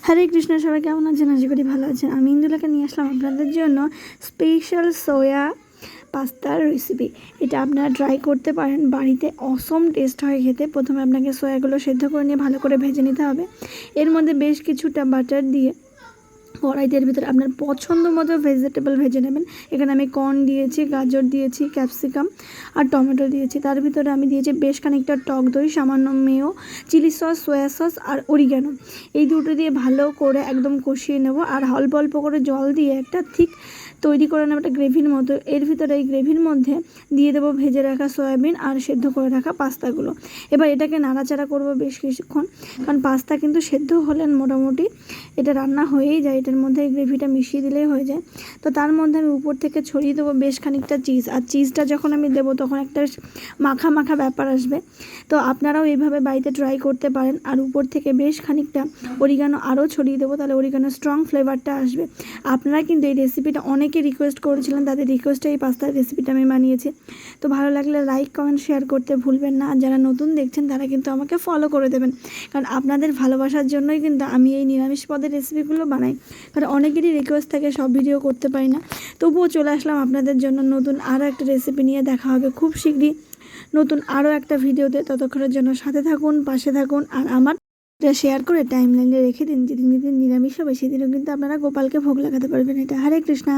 হরে কৃষ্ণ, সবাই কেমন আছেন? আশা করি ভালো আছেন। আমি ইন্দুলাকে নিয়ে আসলাম আপনাদের জন্য স্পেশাল সোয়া পাস্তার রেসিপি। এটা আপনারা ট্রাই করতে পারেন, বাড়িতে অসম টেস্ট হয় খেতে। প্রথমে আপনাকে সোয়াগুলো সেদ্ধ করে নিয়ে ভালো করে ভেজে নিতে হবে। এর মধ্যে বেশ কিছুটা বাটার দিয়ে কড়াইতে এর ভিতরে আপনার পছন্দ মতো ভেজিটেবল ভেজে নেবেন। এখানে আমি কর্ন দিয়েছি, গাজর দিয়েছি, ক্যাপসিকাম আর টমেটো দিয়েছি। তার ভিতরে আমি দিয়েছি বেশ খানিকটা টক দই, সামান্য mayo, chilli sauce, soya sauce আর অরিগ্যানো। এই দুটো দিয়ে ভালো করে একদম কষিয়ে নেব। আর অল্প অল্প করে জল দিয়ে একটা ঠিক তৈরি করে নেব একটা গ্রেভির মতো। এর ভিতরে এই গ্রেভির মধ্যে দিয়ে দেবো ভেজে রাখা সয়াবিন আর সেদ্ধ করে রাখা পাস্তাগুলো। এবার এটাকে নাড়াচাড়া করবো বেশ কিছুক্ষণ, কারণ পাস্তা কিন্তু সেদ্ধ হলেন মোটামুটি এটা রান্না হয়েই যায়। এটার মধ্যে এই গ্রেভিটা মিশিয়ে দিলেই হয়ে যায়। তো তার মধ্যে আমি উপর থেকে ছড়িয়ে দেবো বেশ খানিকটা চিজ। আর চিজটা যখন আমি দেবো তখন একটা মাখা মাখা ব্যাপার আসবে। তো আপনারাও এইভাবে বাড়িতে ট্রাই করতে পারেন। আর উপর থেকে বেশ খানিকটা অরিগানো আরও ছড়িয়ে দেবো, তাহলে অরিগানো স্ট্রং ফ্লেভারটা আসবে। আপনারা কিন্তু এই রেসিপিটা অনেকে রিকোয়েস্ট করেছিলেন, তাদের রিকোয়েস্টে এই পাস্তার রেসিপিটা আমি বানিয়েছি। তো ভালো লাগলে লাইক কমেন্ট শেয়ার করতে ভুলবেন না। আর যারা নতুন দেখছেন তারা কিন্তু আমাকে ফলো করে দেবেন, কারণ আপনাদের ভালোবাসার জন্যই কিন্তু আমি এই নিরামিষ পদের রেসিপিগুলো বানাই। কারণ অনেকেরই রিকোয়েস্ট থাকে, সব ভিডিও করতে পারি না। তবুও চলে আসলাম আপনাদের জন্য নতুন আরও একটা রেসিপি নিয়ে। দেখা হবে খুব শীঘ্রই নতুন আরও একটা ভিডিওতে। ততক্ষণের জন্য সাথে থাকুন, পাশে থাকুন। আর আমার শেয়ার করে টাইম লাইনে রেখে দিন। যেদিন যেদিন নিরামিষ হবে সেদিনও কিন্তু আপনারা গোপালকে ভোগ লাগাতে পারবেন। এটা হরে কৃষ্ণা।